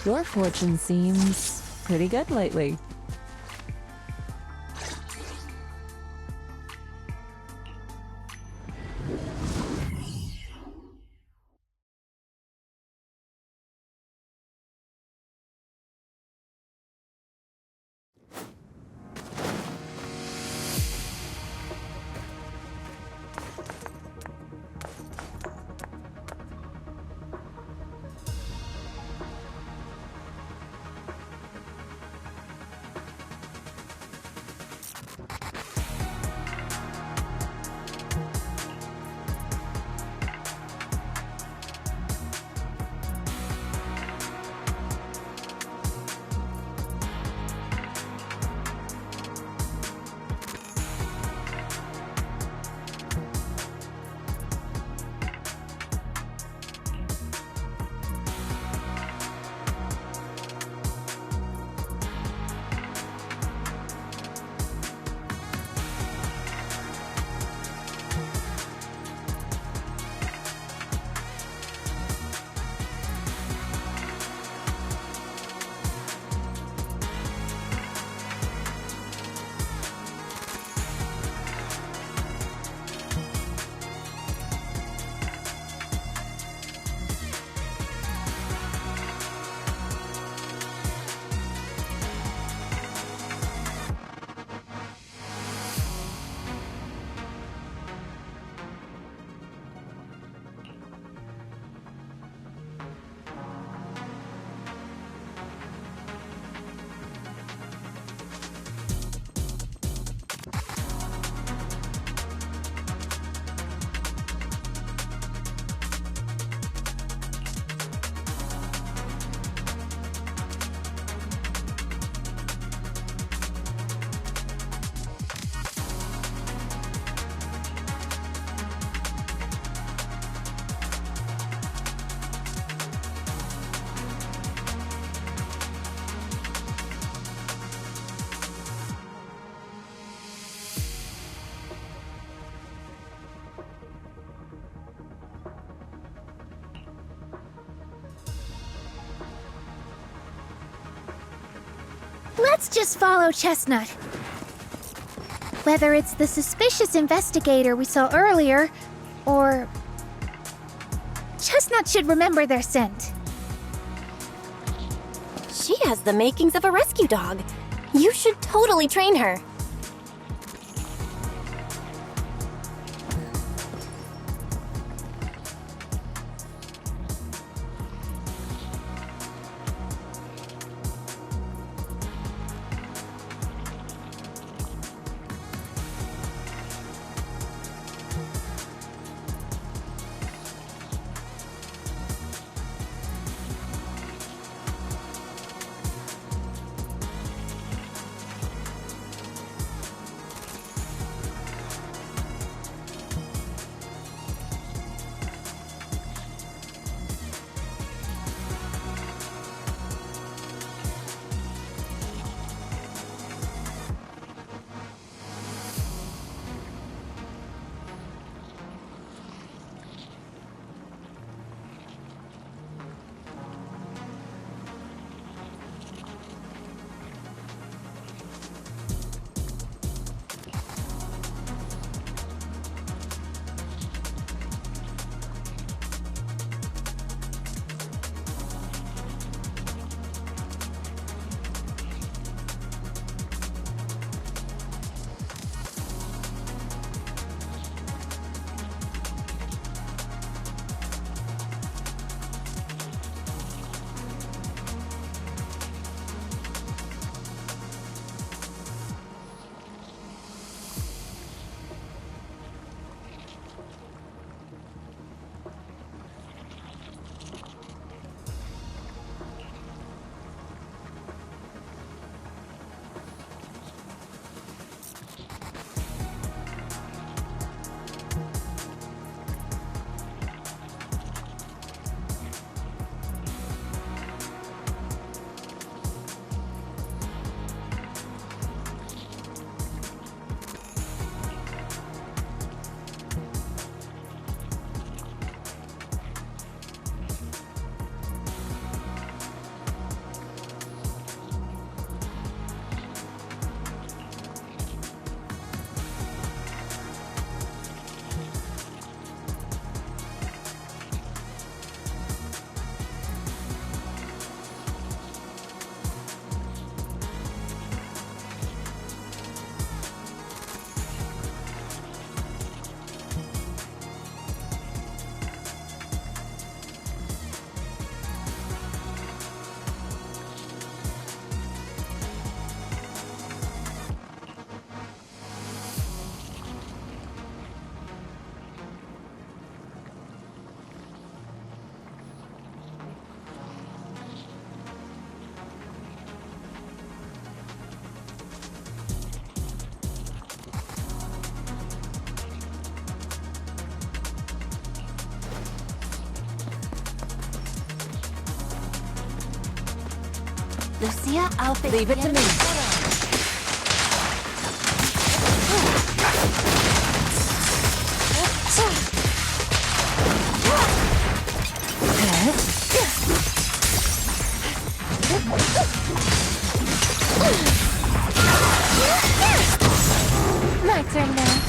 Your fortune seems pretty good lately. Let's just follow Chestnut. Whether it's the suspicious investigator we saw earlier, or... Chestnut should remember their scent. She has the makings of a rescue dog. You should totally train her. Lucia, outfit. Leave it to me. My turn now.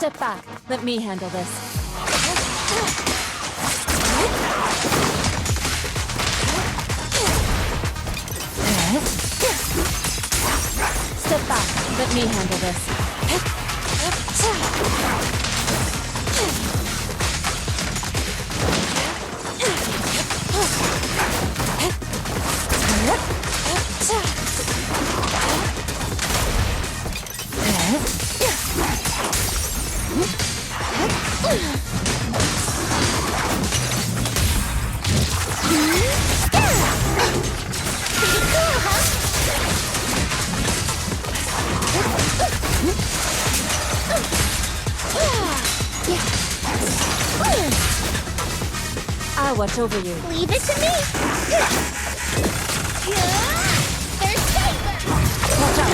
Step back. Let me handle this. Step back. Let me handle this. I'll watch over you. Leave it to me. They're safer. Watch out.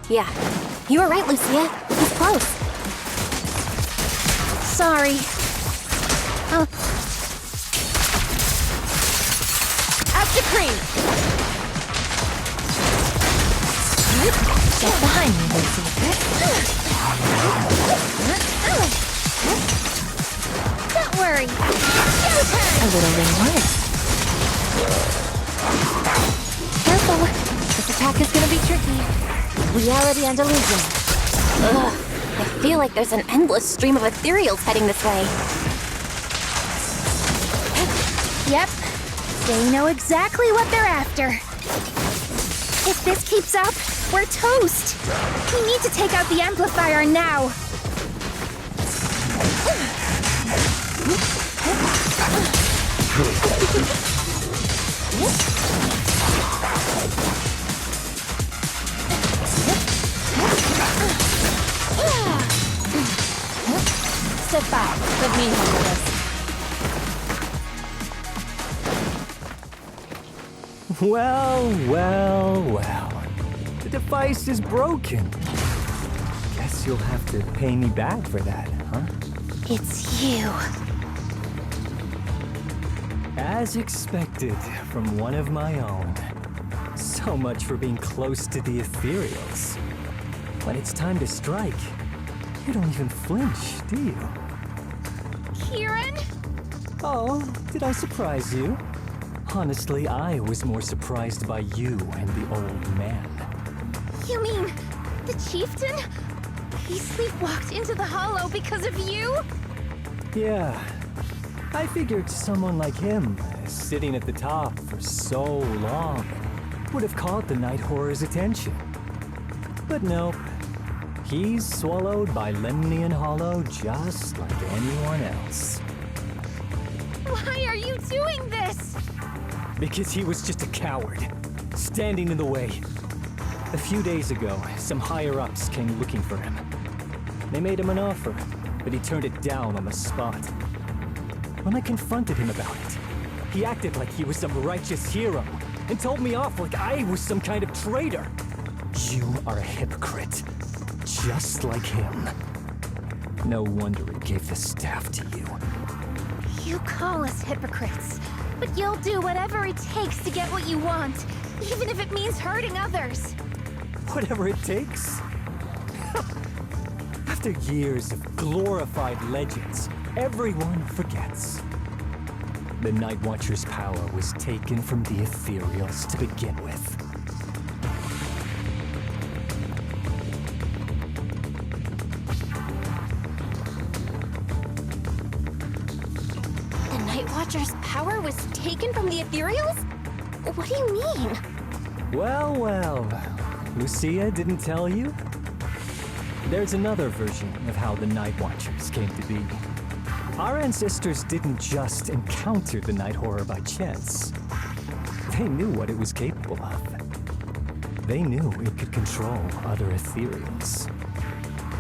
Yeah, you were right, Lucia. He's close. Sorry. As decreed! Get behind me, Lucy. Don't worry. Your turn. A little reward. Careful. This attack is gonna be tricky. Reality and illusion. Ugh. I feel like there's an endless stream of ethereals heading this way. Yep. They know exactly what they're after. If this keeps up, we're toast. We need to take out the amplifier now. Step back. Let me handle this. Well, well, well. The device is broken. Guess you'll have to pay me back for that, huh? It's you. As expected from one of my own. So much for being close to the ethereals. When it's time to strike, you don't even flinch, do you? Kieran? Oh, did I surprise you? Honestly, I was more surprised by you and the old man. You mean the chieftain? He sleepwalked into the hollow because of you? Yeah. I figured someone like him, sitting at the top for so long, would have caught the Night Horror's attention. But nope. He's swallowed by Lemnian Hollow just like anyone else. Why are you doing this? Because he was just a coward, standing in the way. A few days ago, some higher-ups came looking for him. They made him an offer, but he turned it down on the spot. When I confronted him about it, he acted like he was some righteous hero and told me off like I was some kind of traitor. You are a hypocrite, just like him. No wonder he gave the staff to you. You call us hypocrites, but you'll do whatever it takes to get what you want, even if it means hurting others. Whatever it takes. After years of glorified legends, everyone forgets. The Night Watcher's power was taken from the ethereals to begin with. The Night Watcher's power was taken from the ethereals? What do you mean? Well, well. Lucia didn't tell you? There's another version of how the Night Watchers came to be. Our ancestors didn't just encounter the Night Horror by chance. They knew what it was capable of. They knew it could control other ethereals.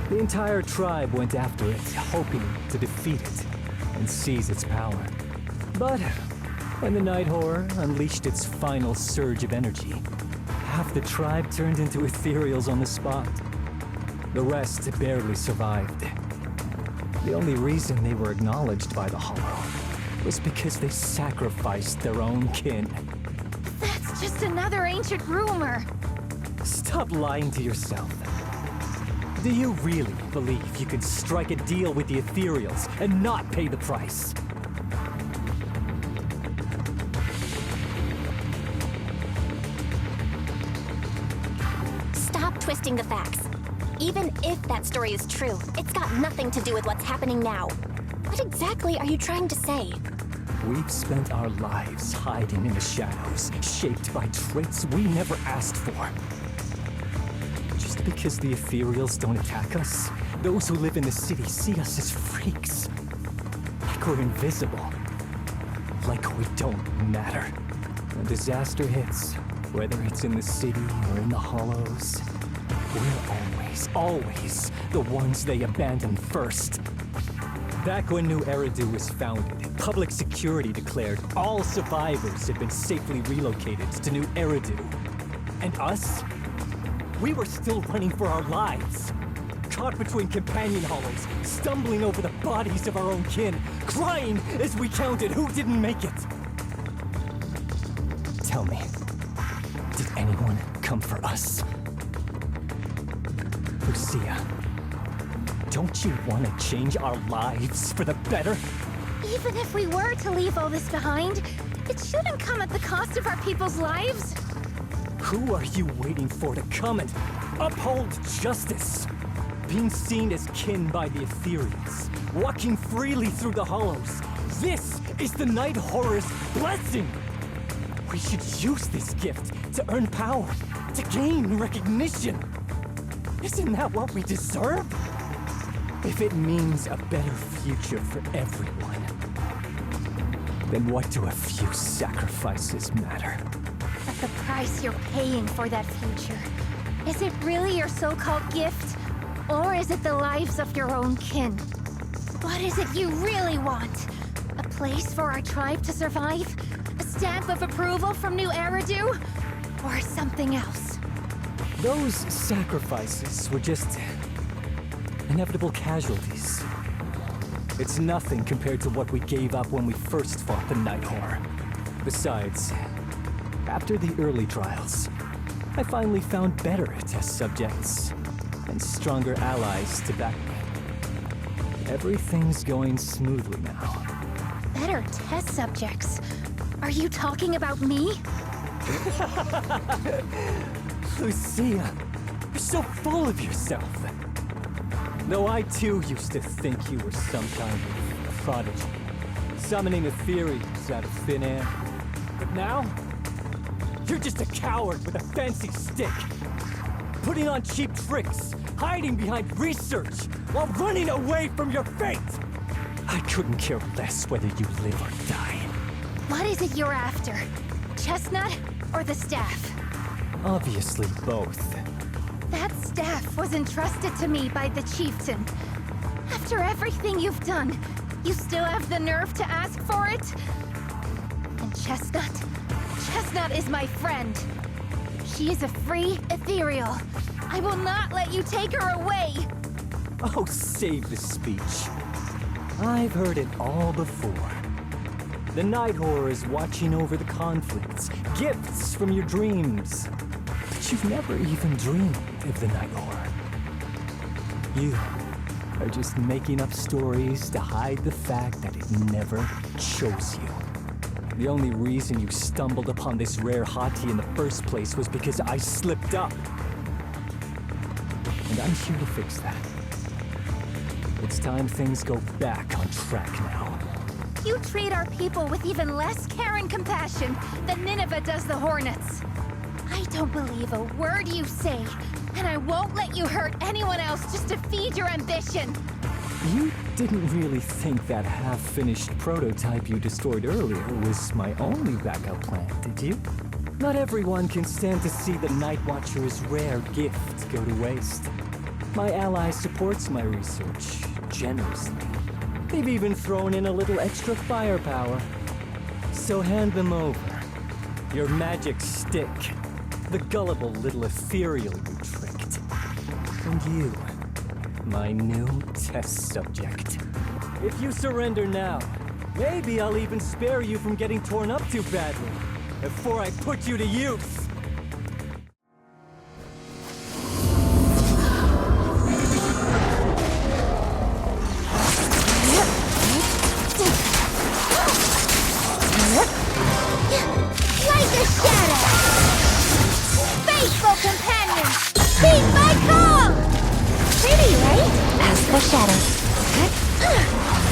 The entire tribe went after it, hoping to defeat it and seize its power. But when the Night Horror unleashed its final surge of energy, half the tribe turned into ethereals on the spot. The rest barely survived. The only reason they were acknowledged by the Hollow was because they sacrificed their own kin. That's just another ancient rumor. Stop lying to yourself. Do you really believe you could strike a deal with the ethereals and not pay the price? Stop twisting the facts. Even if that story is true, it's got nothing to do with what's happening now. What exactly are you trying to say? We've spent our lives hiding in the shadows, shaped by traits we never asked for. Just because the ethereals don't attack us, those who live in the city see us as freaks. Like we're invisible. Like we don't matter. When disaster hits, whether it's in the city or in the hollows, we're always the ones they abandon first. Back when New Eridu was founded, public security declared all survivors had been safely relocated to New Eridu. And us? we were still running for our lives. Caught between companion hollows, stumbling over the bodies of our own kin, crying as we counted who didn't make it. Tell me, did anyone come for us? Lucia, don't you want to change our lives for the better? Even if we were to leave all this behind, it shouldn't come at the cost of our people's lives. Who are you waiting for to come and uphold justice? Being seen as kin by the Ethereals, walking freely through the hollows. This is the Night Horror's blessing! We should use this gift to earn power, to gain recognition. Isn't that what we deserve? If it means a better future for everyone, then what do a few sacrifices matter? But the price you're paying for that future, is it really your so-called gift? Or is it the lives of your own kin? What is it you really want? A place for our tribe to survive? A stamp of approval from New Eridu? Or something else? Those sacrifices were just inevitable casualties. It's nothing compared to what we gave up when we first fought the Night Horror. Besides, after the early trials, I finally found better test subjects and stronger allies to back me. Everything's going smoothly now. Better test subjects? Are you talking about me? Lucia, you're so full of yourself. Though I too used to think you were some kind of prodigy, summoning Ethereals out of thin air. But now, you're just a coward with a fancy stick. Putting on cheap tricks, hiding behind research, while running away from your fate! I couldn't care less whether you live or die. What is it you're after? Chestnut or the staff? Obviously both. That staff was entrusted to me by the chieftain. After everything you've done, you still have the nerve to ask for it? And Chestnut? Chestnut is my friend. She is a free ethereal. I will not let you take her away! Oh, save the speech. I've heard it all before. The Night Horror is watching over the conflicts, gifts from your dreams. But you've never even dreamed of the Night Horror. You are just making up stories to hide the fact that it never chose you. The only reason you stumbled upon this rare hottie in the first place was because I slipped up. And I'm here to fix that. It's time things go back on track now. You treat our people with even less care and compassion than Nineveh does the Hornets. I don't believe a word you say, and I won't let you hurt anyone else just to feed your ambition. You didn't really think that half-finished prototype you destroyed earlier was my only backup plan, did you? Not everyone can stand to see the Night Watcher's rare gift go to waste. My ally supports my research generously. They've even thrown in a little extra firepower. So hand them over. Your magic stick. The gullible little ethereal you tricked. And you, my new test subject. If you surrender now, maybe I'll even spare you from getting torn up too badly before I put you to use. Like a shadow! Faithful companion! Heed my call! Pretty, right? As the shadows.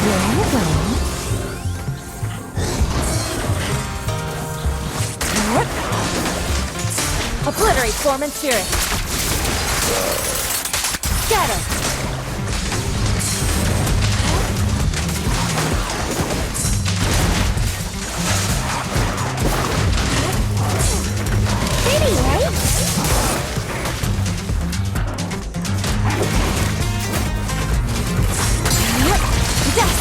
Roll, roll. Obliterate form and spirit. Shadow. Pretty, right? Good.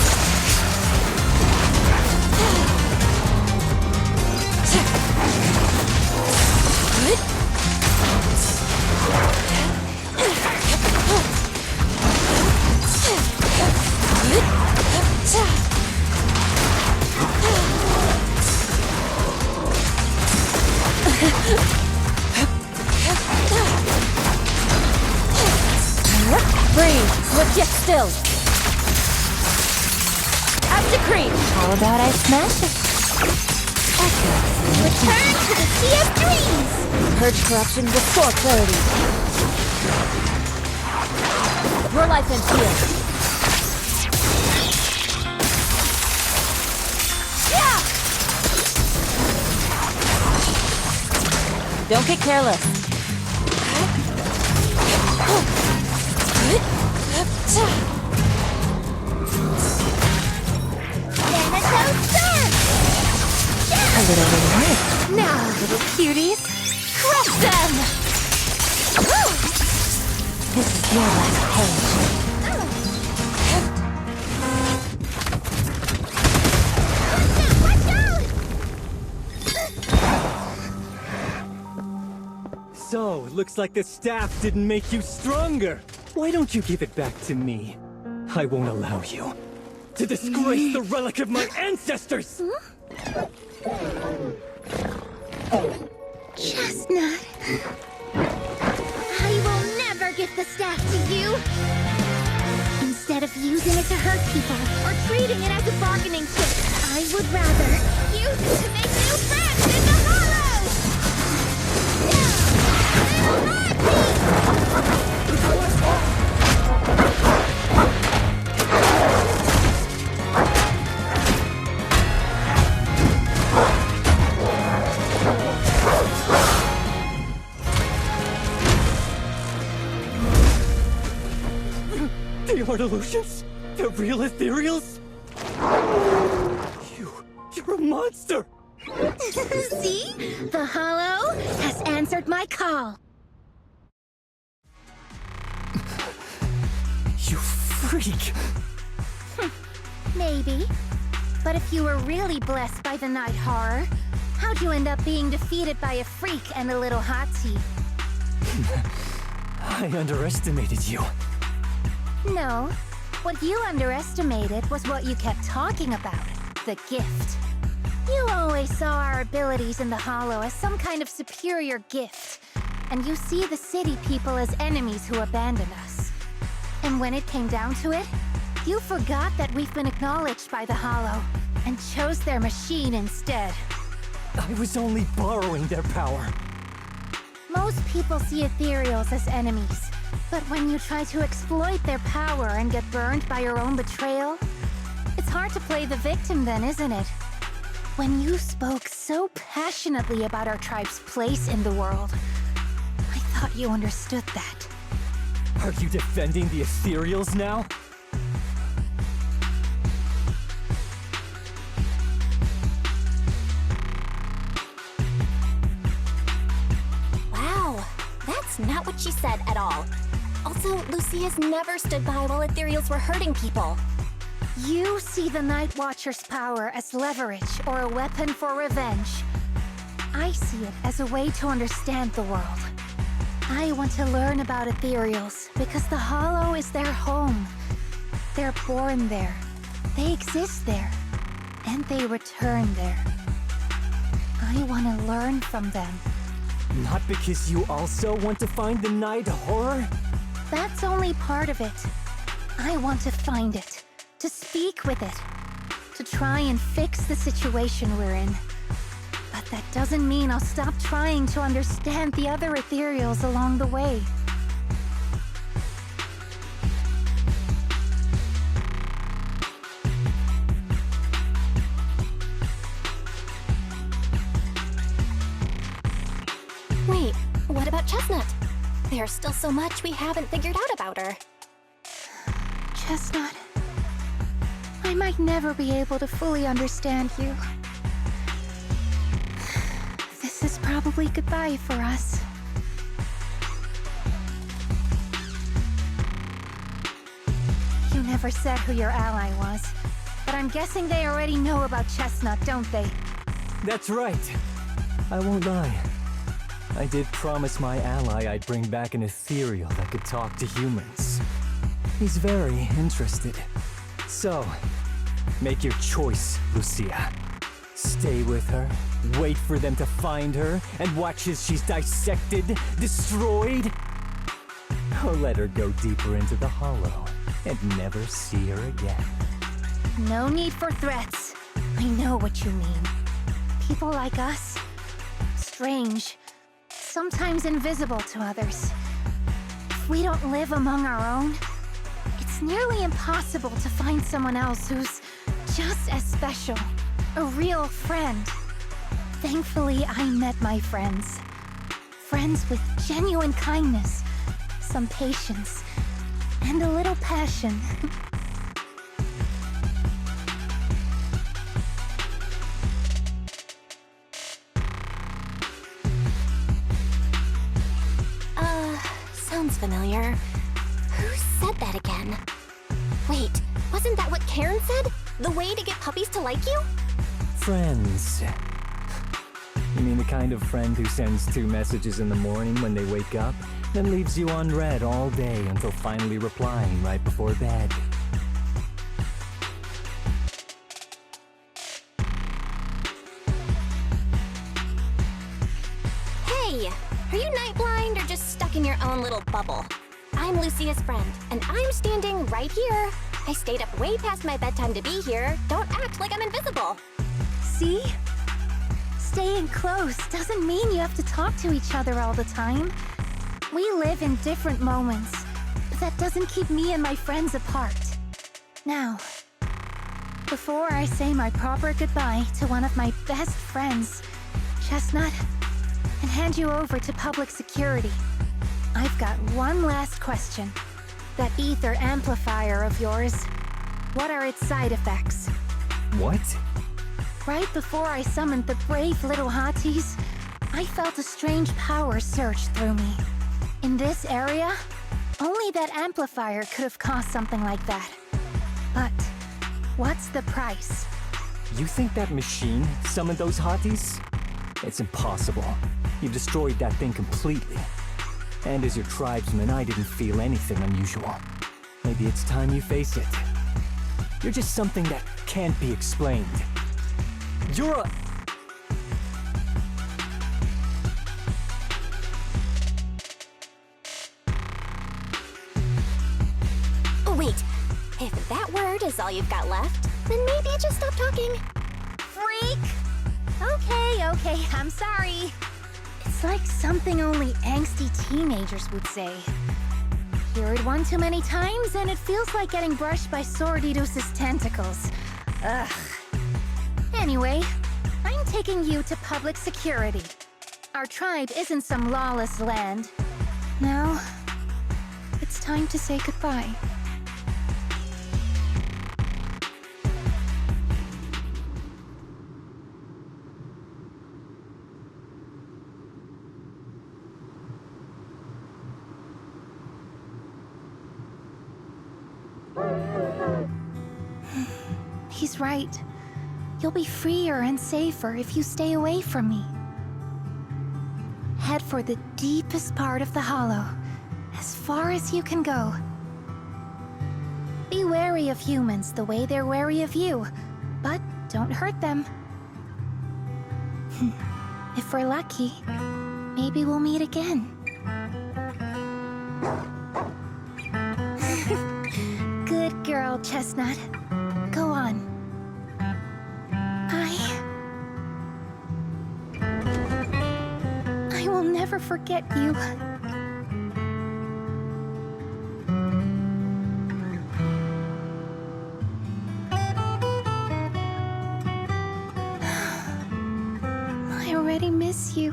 Breathe, but yet still. As decreed. How about I smash it? Return to the Sea of Dreams! Purge corruption, restore clarity. Your life ends here. Yeah! Don't get careless. A little reward. Now, little cuties, crush them! This is your last page. Watch out! So, looks like the staff didn't make you stronger. Why don't you give it back to me? I won't allow you to disgrace the relic of my ancestors! Chestnut. I will never give the staff to you. Instead of using it to hurt people or treating it as a bargaining chip, I would rather use it to make new friends in the hollow. The art illusions? The real ethereals? You're a monster! See? The hollow has answered my call. You freak! Maybe. But if you were really blessed by the night horror, how'd you end up being defeated by a freak and a little hot tea? I underestimated you. No. What you underestimated was what you kept talking about. The gift. You always saw our abilities in the Hollow as some kind of superior gift. And you see the city people as enemies who abandoned us. And when it came down to it, you forgot that we've been acknowledged by the Hollow and chose their machine instead. I was only borrowing their power. Most people see ethereals as enemies. But when you try to exploit their power and get burned by your own betrayal, it's hard to play the victim then, isn't it? When you spoke so passionately about our tribe's place in the world, I thought you understood that. Are you defending the ethereals now? Wow, that's not what she said at all. Also, Lucia's never stood by while ethereals were hurting people. You see the Night Watcher's power as leverage or a weapon for revenge. I see it as a way to understand the world. I want to learn about ethereals because the Hollow is their home. They're born there. They exist there. And they return there. I want to learn from them. Not because you also want to find the night horror? That's only part of it. I want to find it. To speak with it. To try and fix the situation we're in. But that doesn't mean I'll stop trying to understand the other ethereals along the way. Wait, what about Chestnut? There's still so much we haven't figured out about her. Chestnut, I might never be able to fully understand you. This is probably goodbye for us. You never said who your ally was, but I'm guessing they already know about Chestnut, don't they? That's right. I won't lie. I did promise my ally I'd bring back an ethereal that could talk to humans. He's very interested. So, make your choice, Lucia. Stay with her, wait for them to find her, and watch as she's dissected, destroyed? Or Or let her go deeper into the hollow and never see her again. No need for threats. I know what you mean. People like us, strange, sometimes invisible to others. If we don't live among our own, it's nearly impossible to find someone else who's just as special, a real friend. Thankfully, I met my friends. Friends with genuine kindness, some patience, and a little passion. Sounds familiar. Who said that again? Wait, wasn't that what Karen said? The way to get puppies to like you? Friends. You mean the kind of friend who sends 2 messages in the morning when they wake up, then leaves you unread all day until finally replying right before bed? Hey, are you night blind or just stuck in your own little bubble? I'm Lucia's friend, and I'm standing right here. I stayed up way past my bedtime to be here. Don't act like I'm invisible. See? Staying close doesn't mean you have to talk to each other all the time. We live in different moments, but that doesn't keep me and my friends apart. Now, before I say my proper goodbye to one of my best friends, Chestnut, and hand you over to public security, I've got one last question. That ether amplifier of yours, what are its side effects? What? Right before I summoned the brave little hotties, I felt a strange power surge through me. In this area, only that amplifier could have caused something like that. But what's the price? You think that machine summoned those hotties? It's impossible. You destroyed that thing completely. And as your tribesman, I didn't feel anything unusual. Maybe it's time you face it. You're just something that can't be explained. You're a... Oh, wait. If that word is all you've got left, then maybe just stop talking. Freak! Okay, I'm sorry. It's like something only angsty teenagers would say. Hear it one too many times, and it feels like getting brushed by Swordidus' tentacles. Ugh. Anyway, I'm taking you to public security. Our tribe isn't some lawless land. Now, it's time to say goodbye. He's right. You'll be freer and safer if you stay away from me. Head for the deepest part of the hollow, as far as you can go. Be wary of humans the way they're wary of you, but don't hurt them. If we're lucky, maybe we'll meet again. Good girl, Chestnut. Go on. I will never forget you. I already miss you.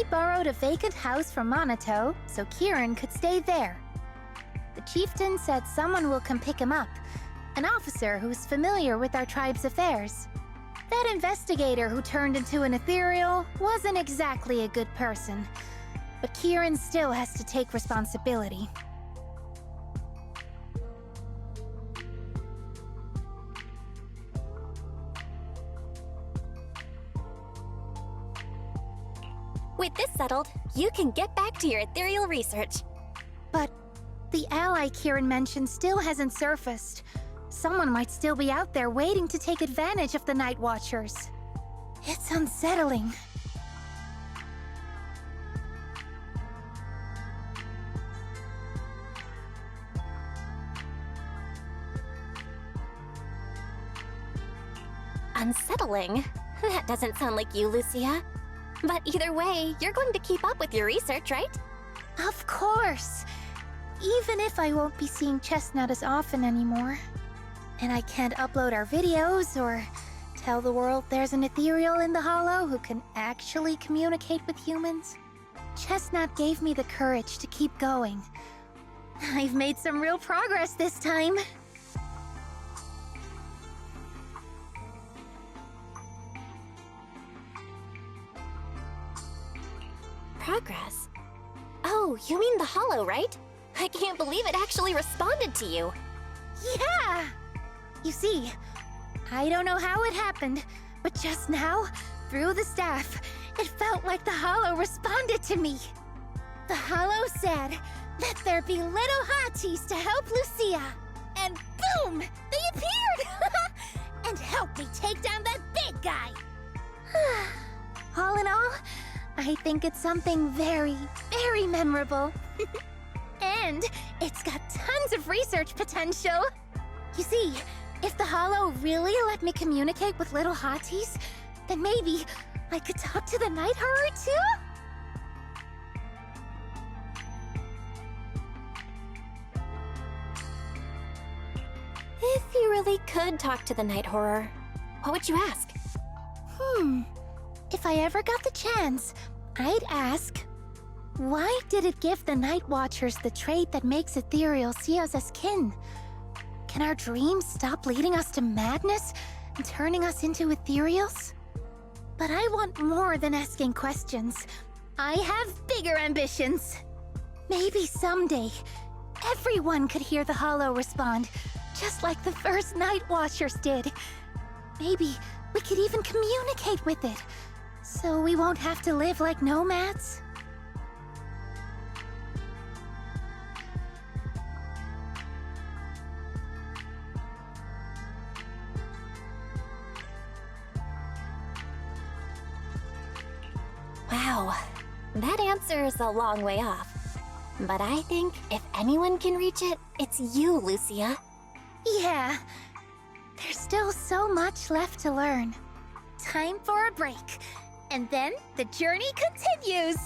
I borrowed a vacant house from Monato so Kieran could stay there. The chieftain said someone will come pick him up, an officer who's familiar with our tribe's affairs. That investigator who turned into an ethereal wasn't exactly a good person, but Kieran still has to take responsibility. With this settled, you can get back to your ethereal research. But the ally Kieran mentioned still hasn't surfaced. Someone might still be out there waiting to take advantage of the Night Watchers. It's unsettling. Unsettling? That doesn't sound like you, Lucia. But either way, you're going to keep up with your research, right? Of course! Even if I won't be seeing Chestnut as often anymore. And I can't upload our videos or tell the world there's an ethereal in the Hollow who can actually communicate with humans. Chestnut gave me the courage to keep going. I've made some real progress this time. Progress? Oh, you mean the Hollow, right? I can't believe it actually responded to you. Yeah! You see, I don't know how it happened, but just now, through the staff, it felt like the Hollow responded to me. The Hollow said, "Let there be little hotties to help Lucia." And boom! They appeared! And helped me take down that big guy! All in all, I think it's something very, very memorable. And it's got tons of research potential. You see, if the Hollow really let me communicate with little hotties, then maybe I could talk to the Night Horror too? If you really could talk to the Night Horror, what would you ask? If I ever got the chance, I'd ask, why did it give the Night Watchers the trait that makes ethereal see us as kin? Can our dreams stop leading us to madness and turning us into ethereals? But I want more than asking questions. I have bigger ambitions. Maybe someday, everyone could hear the Hollow respond, just like the first Night Watchers did. Maybe we could even communicate with it, so we won't have to live like nomads. Wow, that answer is a long way off. But I think if anyone can reach it, it's you, Lucia. Yeah, there's still so much left to learn. Time for a break, and then the journey continues!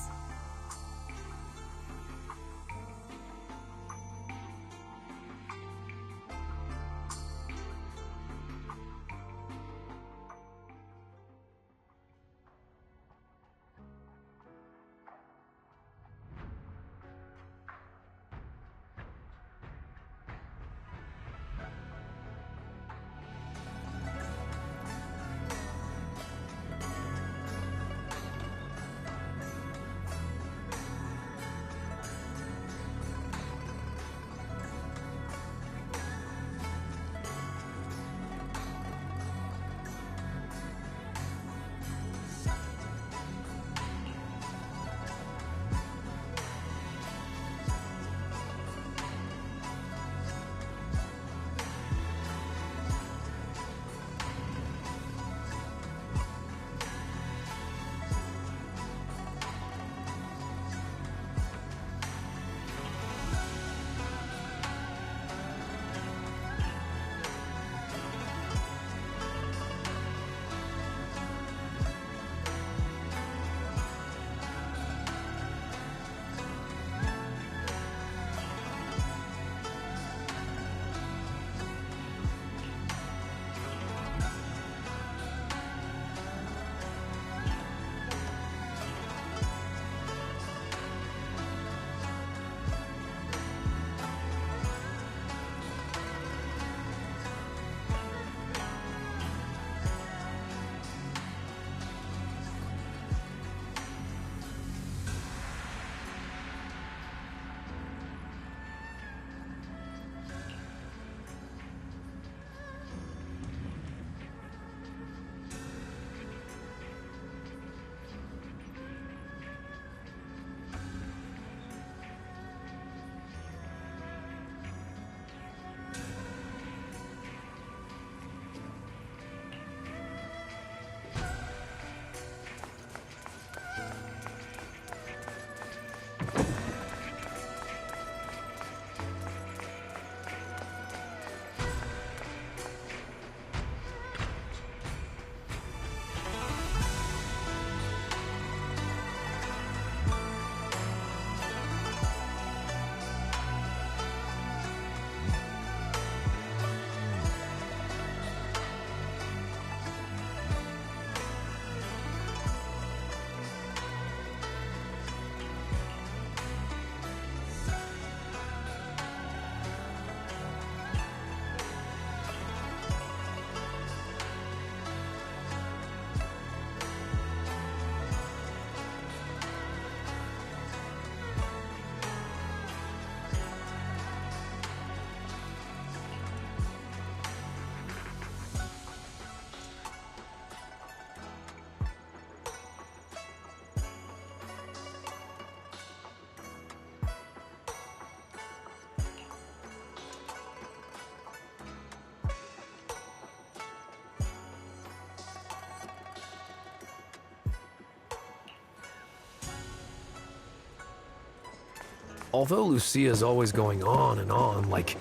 Although Lucia's always going on and on, like,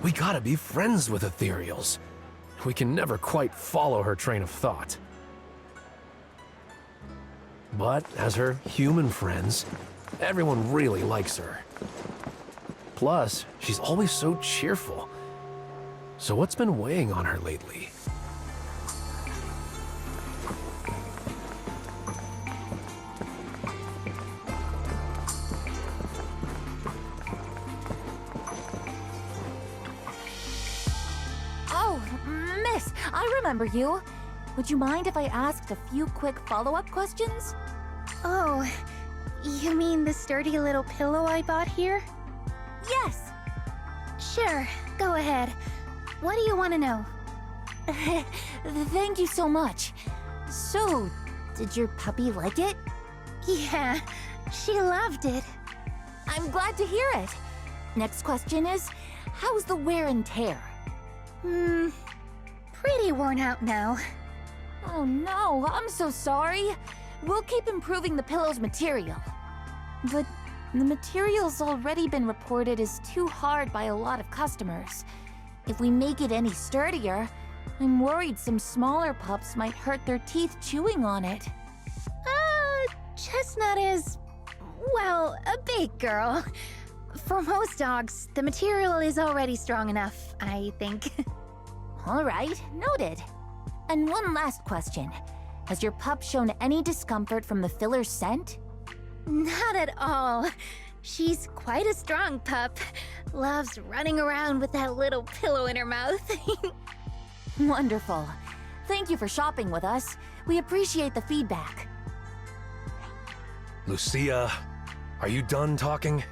we gotta be friends with ethereals. We can never quite follow her train of thought. But as her human friends, everyone really likes her. Plus, she's always so cheerful. So what's been weighing on her lately? Oh, miss, I remember you. Would you mind if I asked a few quick follow-up questions? Oh, you mean the sturdy little pillow I bought here? Yes. Sure, go ahead. What do you want to know? Thank you so much. So, did your puppy like it? Yeah, she loved it. I'm glad to hear it. Next question is, how's the wear and tear? Pretty worn out now. Oh no, I'm so sorry. We'll keep improving the pillow's material. But the material's already been reported as too hard by a lot of customers. If we make it any sturdier, I'm worried some smaller pups might hurt their teeth chewing on it. Chestnut is, well, a big girl. For most dogs, the material is already strong enough, I think. All right, noted. And one last question. Has your pup shown any discomfort from the filler's scent? Not at all. She's quite a strong pup. Loves running around with that little pillow in her mouth. Wonderful. Thank you for shopping with us. We appreciate the feedback. Lucia, are you done talking?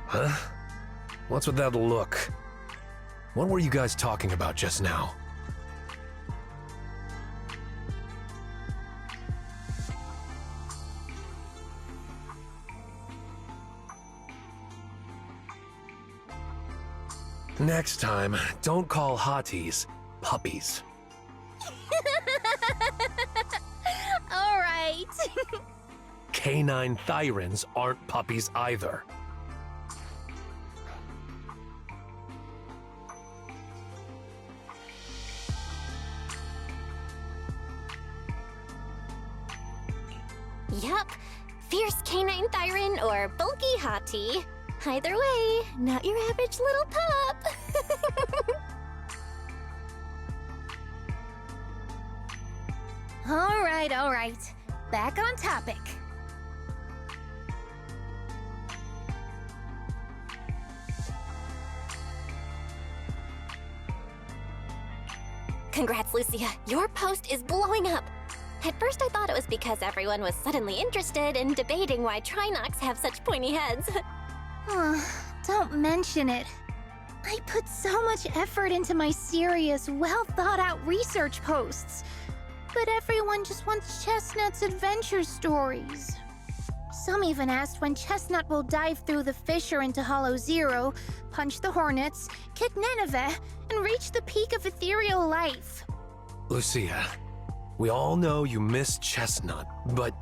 Huh? What's with that look? What were you guys talking about just now? Next time, don't call hotties puppies. All right. Canine thyrans aren't puppies either. Yup. Fierce canine thyron or bulky hottie. Either way, not your average little pup. All right. Back on topic. Congrats, Lucia. Your post is blowing up. At first I thought it was because everyone was suddenly interested in debating why Trinocs have such pointy heads. Don't mention it. I put so much effort into my serious, well-thought-out research posts. But everyone just wants Chestnut's adventure stories. Some even asked when Chestnut will dive through the fissure into Hollow Zero, punch the hornets, kick Nineveh, and reach the peak of ethereal life. Lucia, we all know you miss Chestnut, but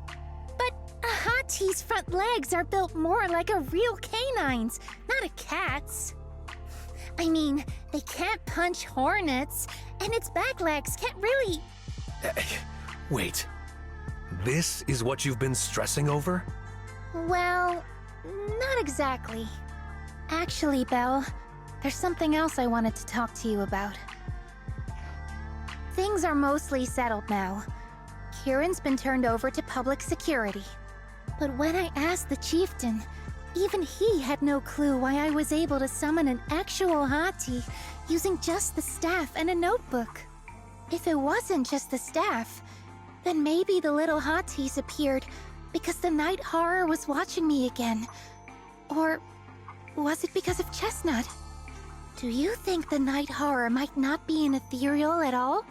But a hottie's front legs are built more like a real canine's, not a cat's. I mean, they can't punch hornets, and its back legs can't really... wait. This is what you've been stressing over? Well, not exactly. Actually, Belle, there's something else I wanted to talk to you about. Things are mostly settled now. Kieran's been turned over to public security. But when I asked the chieftain, even he had no clue why I was able to summon an actual hottie using just the staff and a notebook. If it wasn't just the staff, then maybe the little hotties appeared because the night horror was watching me again. Or was it because of Chestnut? Do you think the night horror might not be an ethereal at all?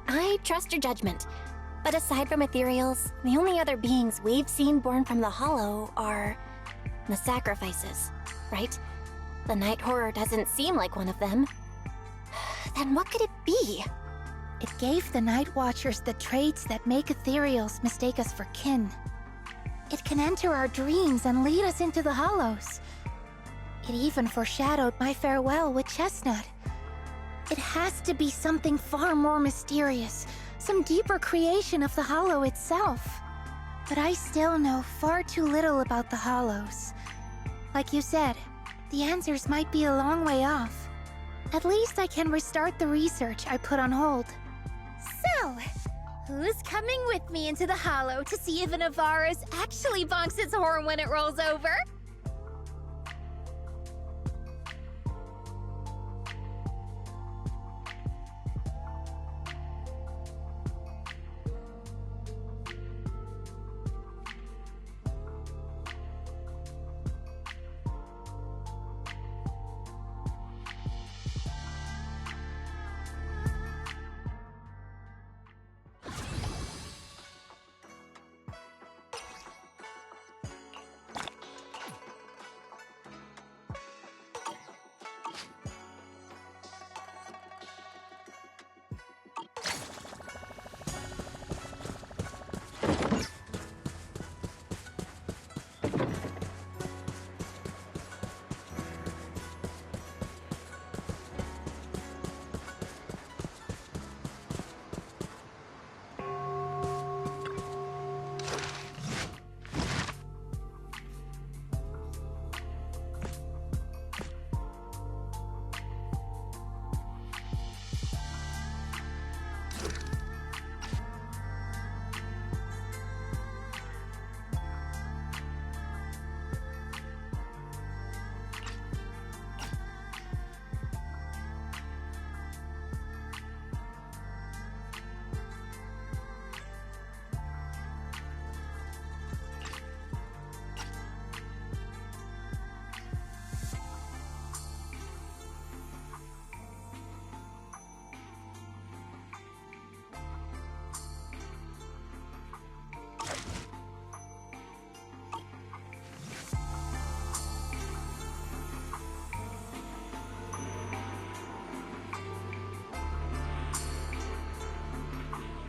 I trust your judgment. But aside from ethereals, the only other beings we've seen born from the Hollow are the sacrifices, right? The night horror doesn't seem like one of them. Then what could it be? It gave the Night Watchers the traits that make ethereals mistake us for kin. It can enter our dreams and lead us into the Hollows. It even foreshadowed my farewell with Chestnut. It has to be something far more mysterious, some deeper creation of the Hollow itself. But I still know far too little about the Hollows. Like you said, the answers might be a long way off. At least I can restart the research I put on hold. So, who's coming with me into the Hollow to see if an Avaris actually bonks its horn when it rolls over?